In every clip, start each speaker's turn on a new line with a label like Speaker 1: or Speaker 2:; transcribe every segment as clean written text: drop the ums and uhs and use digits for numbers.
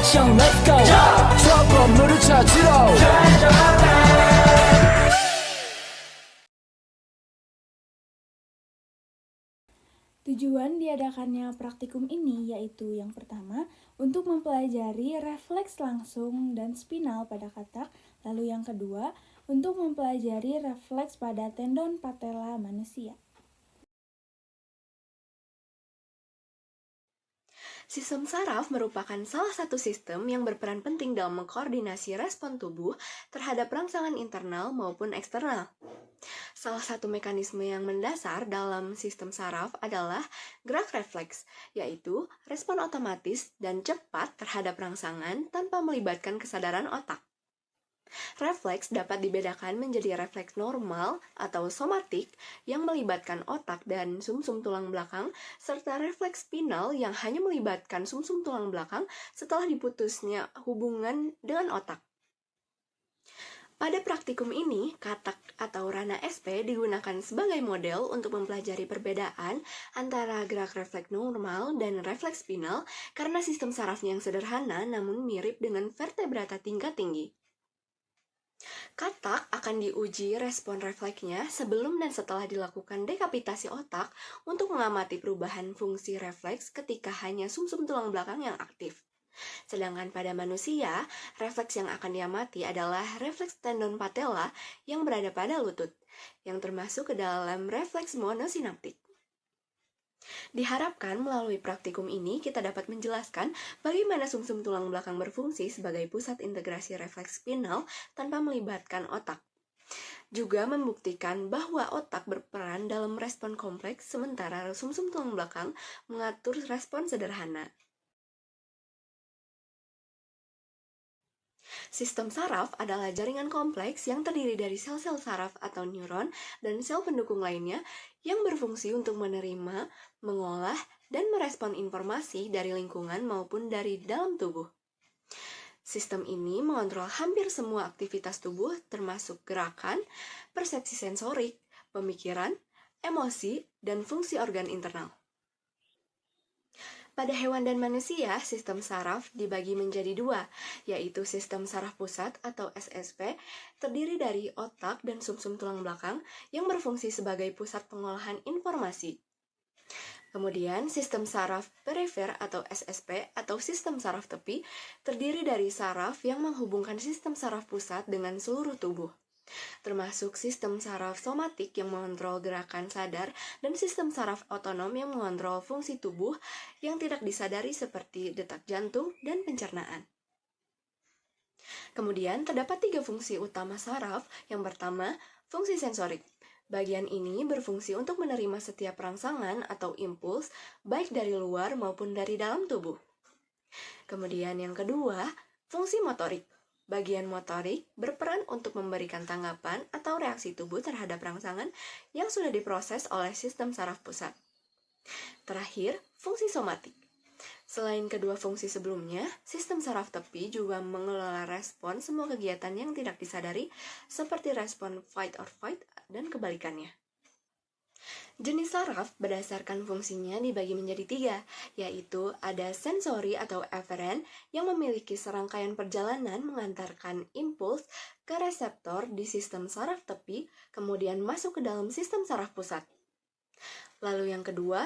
Speaker 1: action let's go 저 건물을 찾으러
Speaker 2: Tujuan diadakannya praktikum ini yaitu yang pertama, untuk mempelajari refleks langsung dan spinal pada katak, lalu yang kedua, untuk mempelajari refleks pada tendon patella manusia.
Speaker 3: Sistem saraf merupakan salah satu sistem yang berperan penting dalam mengkoordinasi respon tubuh terhadap rangsangan internal maupun eksternal. Salah satu mekanisme yang mendasar dalam sistem saraf adalah gerak refleks, yaitu respon otomatis dan cepat terhadap rangsangan tanpa melibatkan kesadaran otak. Refleks dapat dibedakan menjadi refleks normal atau somatik yang melibatkan otak dan sumsum tulang belakang, serta refleks spinal yang hanya melibatkan sumsum tulang belakang setelah diputusnya hubungan dengan otak. Pada praktikum ini, katak atau Rana SP digunakan sebagai model untuk mempelajari perbedaan antara gerak refleks normal dan refleks spinal karena sistem sarafnya yang sederhana namun mirip dengan vertebrata tingkat tinggi. Katak akan diuji respon refleksnya sebelum dan setelah dilakukan dekapitasi otak untuk mengamati perubahan fungsi refleks ketika hanya sumsum tulang belakang yang aktif. Sedangkan pada manusia, refleks yang akan diamati adalah refleks tendon patella yang berada pada lutut, yang termasuk ke dalam refleks monosinaptik. Diharapkan melalui praktikum ini kita dapat menjelaskan bagaimana sumsum tulang belakang berfungsi sebagai pusat integrasi refleks spinal tanpa melibatkan otak. Juga membuktikan bahwa otak berperan dalam respon kompleks sementara sumsum tulang belakang mengatur respon sederhana. Sistem saraf adalah jaringan kompleks yang terdiri dari sel-sel saraf atau neuron dan sel pendukung lainnya yang berfungsi untuk menerima, mengolah, dan merespon informasi dari lingkungan maupun dari dalam tubuh. Sistem ini mengontrol hampir semua aktivitas tubuh termasuk gerakan, persepsi sensorik, pemikiran, emosi, dan fungsi organ internal. Pada hewan dan manusia, sistem saraf dibagi menjadi dua, yaitu sistem saraf pusat atau SSP, terdiri dari otak dan sumsum tulang belakang yang berfungsi sebagai pusat pengolahan informasi. Kemudian, sistem saraf perifer atau SSP atau sistem saraf tepi, terdiri dari saraf yang menghubungkan sistem saraf pusat dengan seluruh tubuh, termasuk sistem saraf somatik yang mengontrol gerakan sadar dan sistem saraf otonom yang mengontrol fungsi tubuh yang tidak disadari seperti detak jantung dan pencernaan. Kemudian terdapat 3 fungsi utama saraf. Yang pertama, fungsi sensorik. Bagian ini berfungsi untuk menerima setiap rangsangan atau impuls baik dari luar maupun dari dalam tubuh. Kemudian yang kedua, fungsi motorik. Bagian motorik berperan untuk memberikan tanggapan atau reaksi tubuh terhadap rangsangan yang sudah diproses oleh sistem saraf pusat. Terakhir, fungsi somatik. Selain kedua fungsi sebelumnya, sistem saraf tepi juga mengelola respon semua kegiatan yang tidak disadari seperti respon fight or flight dan kebalikannya. Jenis saraf berdasarkan fungsinya dibagi menjadi 3, yaitu ada sensori atau eferen yang memiliki serangkaian perjalanan mengantarkan impuls ke reseptor di sistem saraf tepi, kemudian masuk ke dalam sistem saraf pusat. Lalu yang kedua,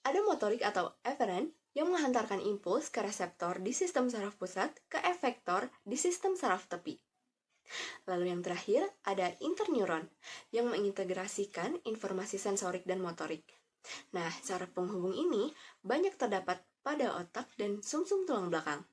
Speaker 3: ada motorik atau eferen yang menghantarkan impuls ke reseptor di sistem saraf pusat ke efektor di sistem saraf tepi. Lalu yang terakhir, ada interneuron yang mengintegrasikan informasi sensorik dan motorik. Nah, saraf penghubung ini banyak terdapat pada otak dan sumsum tulang belakang.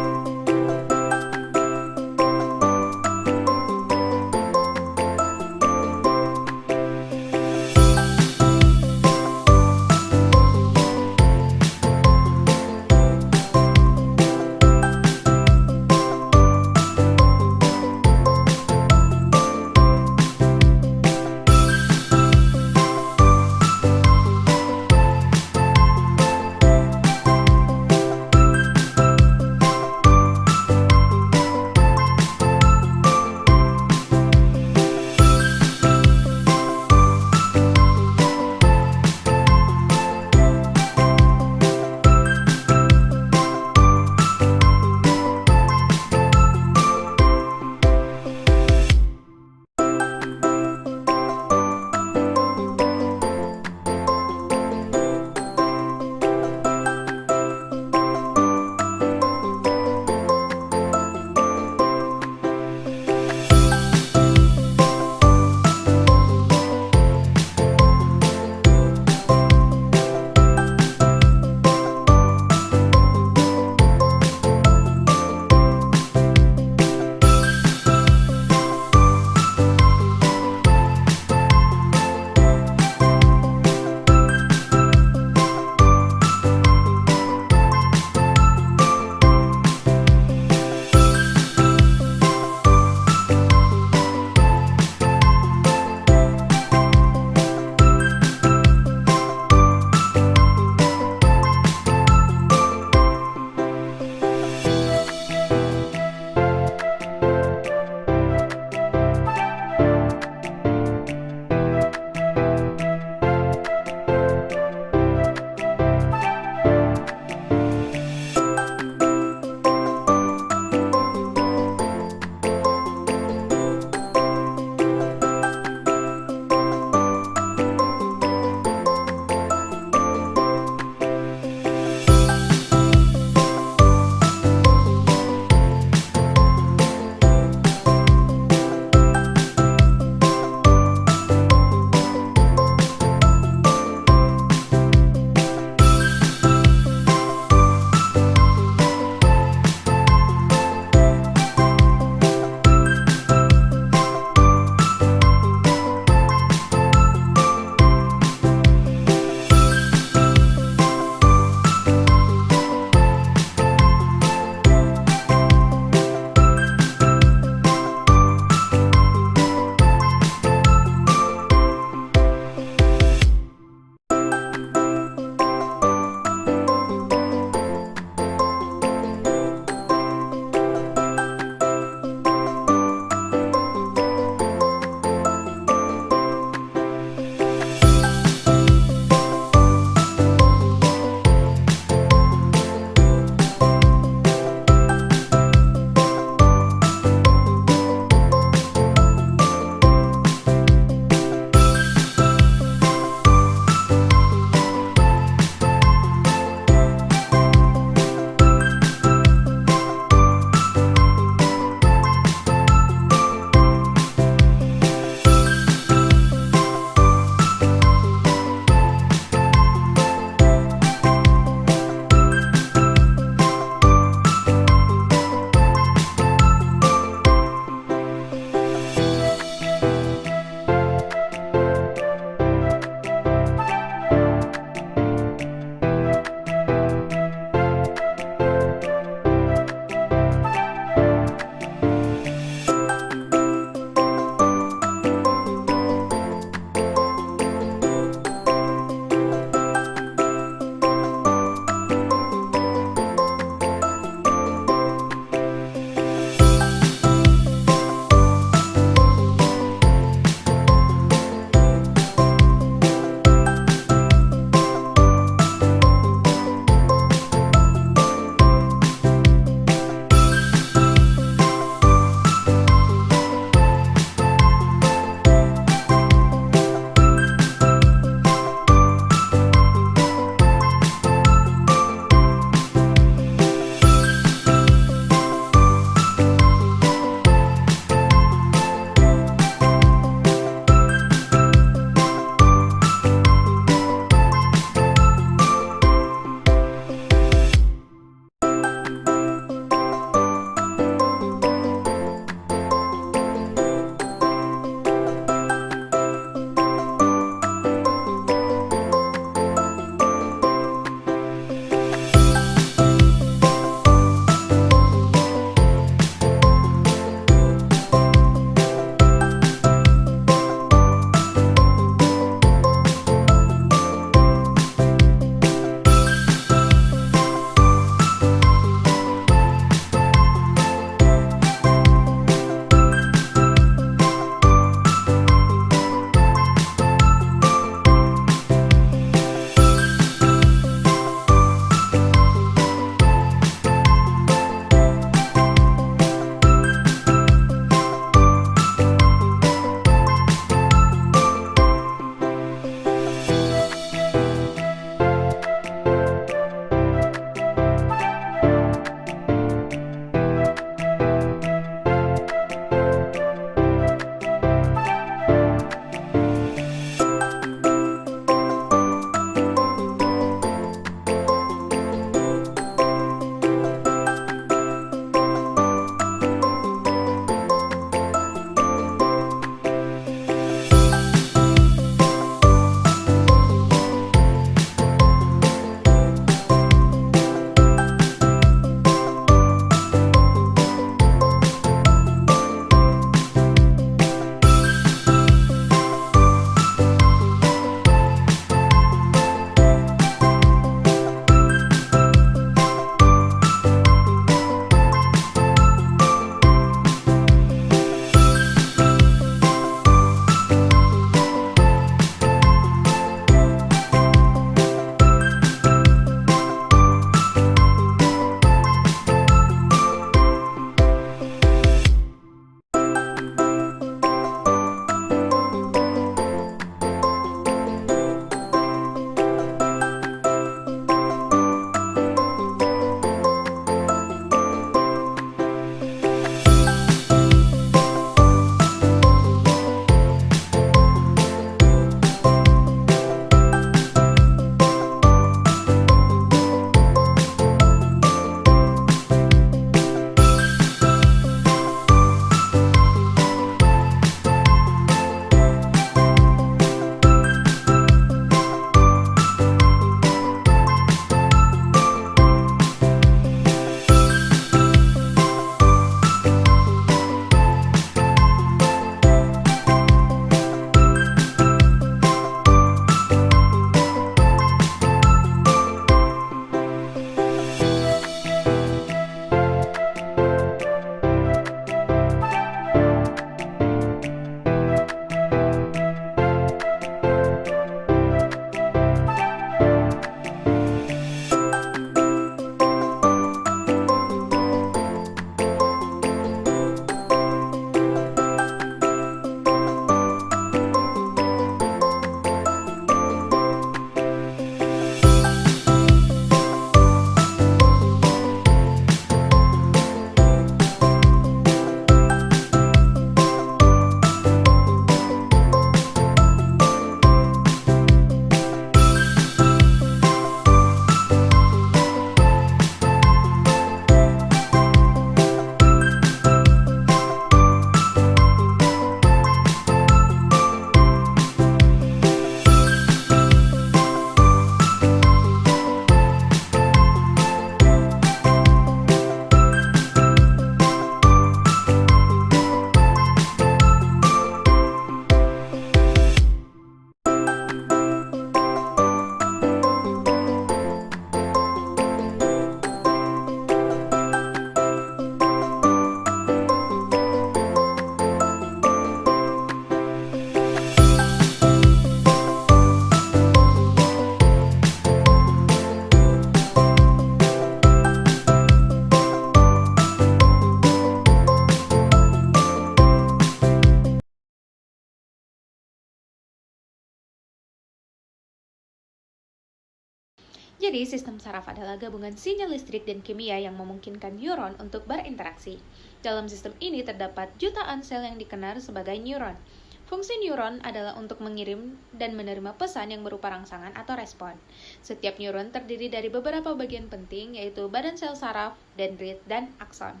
Speaker 4: Jadi, sistem saraf adalah gabungan sinyal listrik dan kimia yang memungkinkan neuron untuk berinteraksi. Dalam sistem ini terdapat jutaan sel yang dikenal sebagai neuron. Fungsi neuron adalah untuk mengirim dan menerima pesan yang berupa rangsangan atau respon. Setiap neuron terdiri dari beberapa bagian penting, yaitu badan sel saraf, dendrit, dan akson.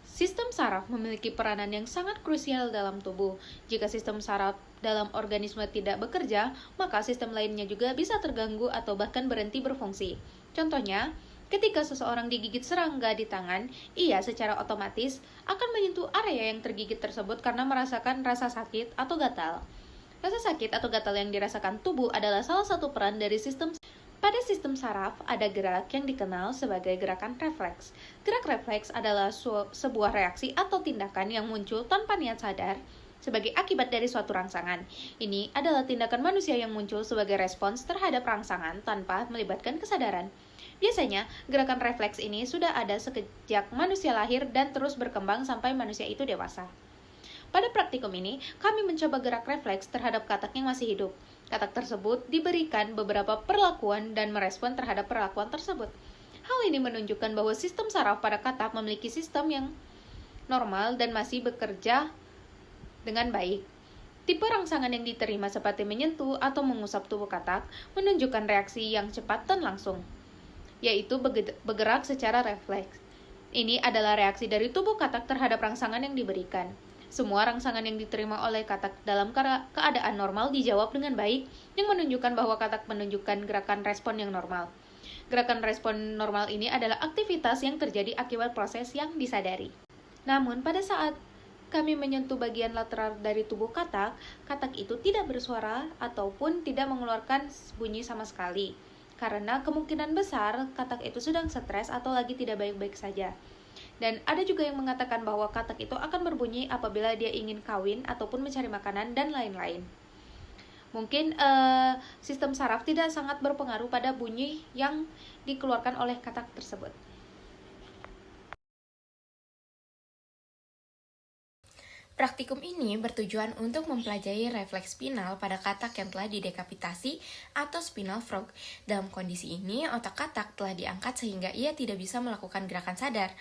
Speaker 4: Sistem saraf memiliki peranan yang sangat krusial dalam tubuh. Jika sistem saraf dalam organisme tidak bekerja, maka sistem lainnya juga bisa terganggu atau bahkan berhenti berfungsi. Contohnya, ketika seseorang digigit serangga di tangan, ia secara otomatis akan menyentuh area yang tergigit tersebut karena merasakan rasa sakit atau gatal. Rasa sakit atau gatal yang dirasakan tubuh adalah salah satu peran dari sistem. Pada sistem saraf, ada gerak yang dikenal sebagai gerakan refleks. Gerak refleks adalah sebuah reaksi atau tindakan yang muncul tanpa niat sadar sebagai akibat dari suatu rangsangan. Ini adalah tindakan manusia yang muncul sebagai respons terhadap rangsangan tanpa melibatkan kesadaran. Biasanya, gerakan refleks ini sudah ada sejak manusia lahir dan terus berkembang sampai manusia itu dewasa. Pada praktikum ini, kami mencoba gerak refleks terhadap katak yang masih hidup. Katak tersebut diberikan beberapa perlakuan dan merespon terhadap perlakuan tersebut. Hal ini menunjukkan bahwa sistem saraf pada katak memiliki sistem yang normal dan masih bekerja dengan baik. Tipe rangsangan yang diterima seperti menyentuh atau mengusap tubuh katak menunjukkan reaksi yang cepat dan langsung, yaitu bergerak secara refleks. Ini adalah reaksi dari tubuh katak terhadap rangsangan yang diberikan. Semua rangsangan yang diterima oleh katak dalam keadaan normal dijawab dengan baik, yang menunjukkan bahwa katak menunjukkan gerakan respon yang normal. Gerakan respon normal ini adalah aktivitas yang terjadi akibat proses yang disadari. Namun, pada saat kami menyentuh bagian lateral dari tubuh katak, katak itu tidak bersuara ataupun tidak mengeluarkan bunyi sama sekali. Karena kemungkinan besar katak itu sedang stres atau lagi tidak baik-baik saja. Dan ada juga yang mengatakan bahwa katak itu akan berbunyi apabila dia ingin kawin ataupun mencari makanan dan lain-lain. Mungkin sistem saraf tidak sangat berpengaruh pada bunyi yang dikeluarkan oleh katak tersebut.
Speaker 3: Praktikum ini bertujuan untuk mempelajari refleks spinal pada katak yang telah didekapitasi atau spinal frog. Dalam kondisi ini, otak katak telah diangkat sehingga ia tidak bisa melakukan gerakan sadar.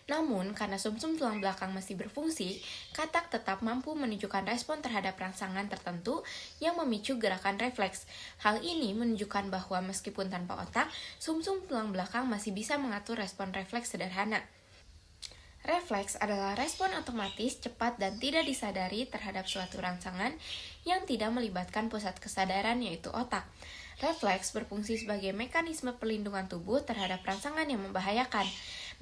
Speaker 3: Namun, karena sumsum tulang belakang masih berfungsi, katak tetap mampu menunjukkan respon terhadap rangsangan tertentu yang memicu gerakan refleks. Hal ini menunjukkan bahwa meskipun tanpa otak, sumsum tulang belakang masih bisa mengatur respon refleks sederhana. Refleks adalah respon otomatis, cepat, dan tidak disadari terhadap suatu rangsangan yang tidak melibatkan pusat kesadaran, yaitu otak. Refleks berfungsi sebagai mekanisme perlindungan tubuh terhadap rangsangan yang membahayakan.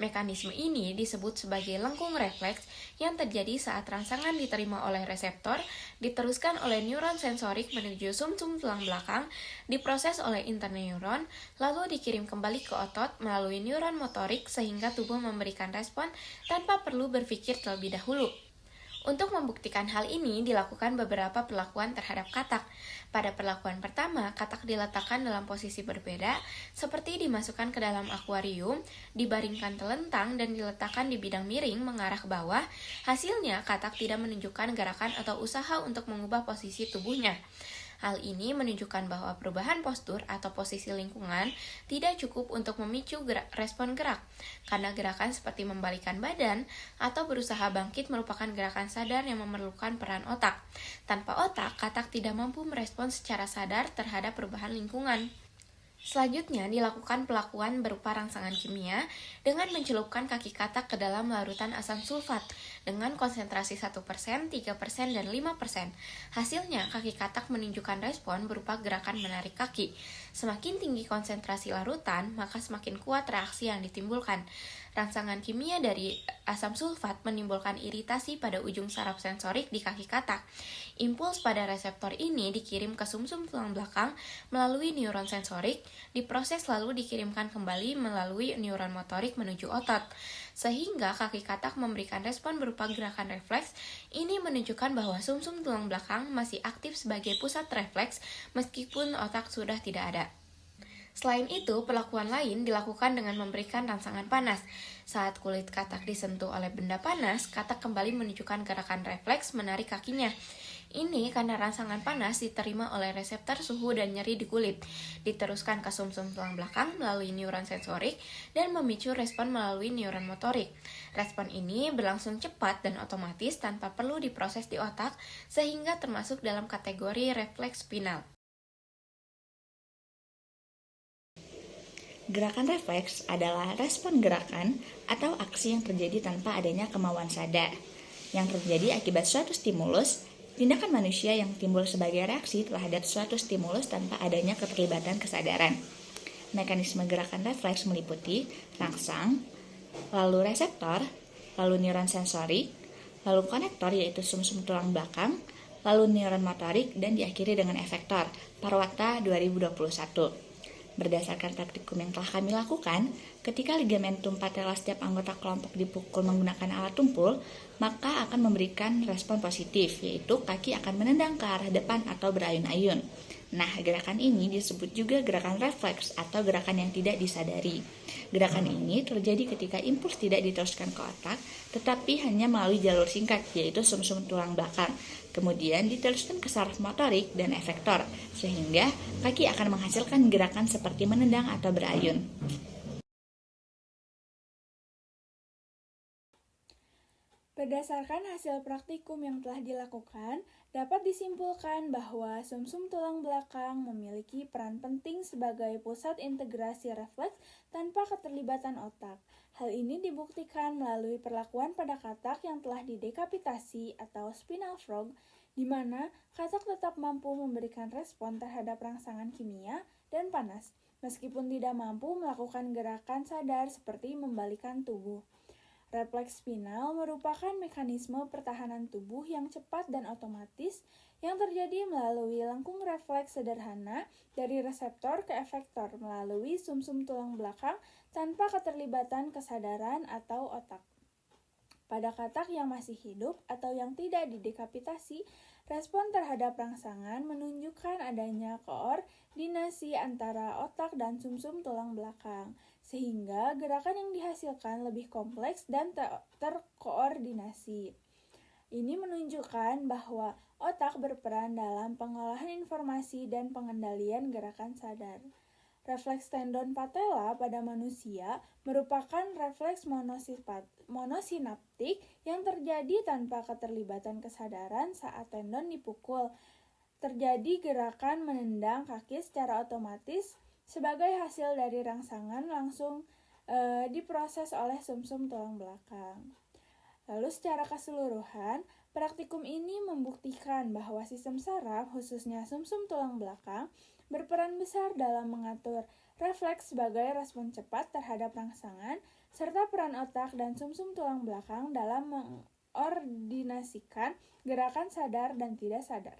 Speaker 3: Mekanisme ini disebut sebagai lengkung refleks yang terjadi saat rangsangan diterima oleh reseptor, diteruskan oleh neuron sensorik menuju sumsum tulang belakang, diproses oleh interneuron, lalu dikirim kembali ke otot melalui neuron motorik sehingga tubuh memberikan respon tanpa perlu berpikir terlebih dahulu. Untuk membuktikan hal ini, dilakukan beberapa perlakuan terhadap katak. Pada perlakuan pertama, katak diletakkan dalam posisi berbeda, seperti dimasukkan ke dalam akuarium, dibaringkan telentang, dan diletakkan di bidang miring mengarah ke bawah. Hasilnya, katak tidak menunjukkan gerakan atau usaha untuk mengubah posisi tubuhnya. Hal ini menunjukkan bahwa perubahan postur atau posisi lingkungan tidak cukup untuk memicu respon gerak, karena gerakan seperti membalikkan badan atau berusaha bangkit merupakan gerakan sadar yang memerlukan peran otak. Tanpa otak, katak tidak mampu merespons secara sadar terhadap perubahan lingkungan. Selanjutnya, dilakukan pelakuan berupa rangsangan kimia dengan mencelupkan kaki katak ke dalam larutan asam sulfat dengan konsentrasi 1%, 3%, dan 5%. Hasilnya, kaki katak menunjukkan respon berupa gerakan menarik kaki. Semakin tinggi konsentrasi larutan, maka semakin kuat reaksi yang ditimbulkan. Rangsangan kimia dari asam sulfat menimbulkan iritasi pada ujung saraf sensorik di kaki katak. Impuls pada reseptor ini dikirim ke sumsum tulang belakang melalui neuron sensorik, diproses lalu dikirimkan kembali melalui neuron motorik menuju otot. Sehingga kaki katak memberikan respon berupa gerakan refleks. Ini menunjukkan bahwa sumsum tulang belakang masih aktif sebagai pusat refleks meskipun otak sudah tidak ada. Selain itu, perlakuan lain dilakukan dengan memberikan rangsangan panas. Saat kulit katak disentuh oleh benda panas, katak kembali menunjukkan gerakan refleks menarik kakinya.
Speaker 5: Ini karena rangsangan panas diterima oleh reseptor suhu dan nyeri di kulit, diteruskan ke sumsum tulang belakang melalui neuron sensorik dan memicu respon melalui neuron motorik. Respon ini berlangsung cepat dan otomatis tanpa perlu diproses di otak, sehingga termasuk dalam kategori refleks spinal.
Speaker 6: Gerakan refleks adalah respon gerakan atau aksi yang terjadi tanpa adanya kemauan sadar, yang terjadi akibat suatu stimulus, tindakan manusia yang timbul sebagai reaksi terhadap suatu stimulus tanpa adanya keterlibatan kesadaran. Mekanisme gerakan refleks meliputi rangsang, lalu reseptor, lalu neuron sensorik, lalu konektor yaitu sumsum tulang belakang, lalu neuron motorik, dan diakhiri dengan efektor. Parwata 2021. Berdasarkan praktikum yang telah kami lakukan, ketika ligamentum patella setiap anggota kelompok dipukul menggunakan alat tumpul, maka akan memberikan respon positif, yaitu kaki akan menendang ke arah depan atau berayun-ayun. Nah, gerakan ini disebut juga gerakan refleks atau gerakan yang tidak disadari. Gerakan ini terjadi ketika impuls tidak diteruskan ke otak, tetapi hanya melalui jalur singkat, yaitu sumsum tulang belakang. Kemudian diteruskan ke saraf motorik dan efektor, sehingga kaki akan menghasilkan gerakan seperti menendang atau berayun.
Speaker 2: Berdasarkan hasil praktikum yang telah dilakukan, dapat disimpulkan bahwa sumsum tulang belakang memiliki peran penting sebagai pusat integrasi refleks tanpa keterlibatan otak. Hal ini dibuktikan melalui perlakuan pada katak yang telah didekapitasi atau spinal frog, di mana katak tetap mampu memberikan respon terhadap rangsangan kimia dan panas, meskipun tidak mampu melakukan gerakan sadar seperti membalikan tubuh. Refleks spinal merupakan mekanisme pertahanan tubuh yang cepat dan otomatis yang terjadi melalui lengkung refleks sederhana dari reseptor ke efektor melalui sumsum tulang belakang tanpa keterlibatan kesadaran atau otak. Pada katak yang masih hidup atau yang tidak didekapitasi, respon terhadap rangsangan menunjukkan adanya koordinasi antara otak dan sumsum tulang belakang, sehingga gerakan yang dihasilkan lebih kompleks dan terkoordinasi. Ini menunjukkan bahwa otak berperan dalam pengolahan informasi dan pengendalian gerakan sadar. Refleks tendon patella pada manusia merupakan refleks monosinaptik yang terjadi tanpa keterlibatan kesadaran saat tendon dipukul. Terjadi gerakan menendang kaki secara otomatis sebagai hasil dari rangsangan langsung diproses oleh sumsum tulang belakang. Lalu secara keseluruhan, praktikum ini membuktikan bahwa sistem saraf, khususnya sumsum tulang belakang, berperan besar dalam mengatur refleks sebagai respon cepat terhadap rangsangan, serta peran otak dan sumsum tulang belakang dalam mengordinasikan gerakan sadar dan tidak sadar.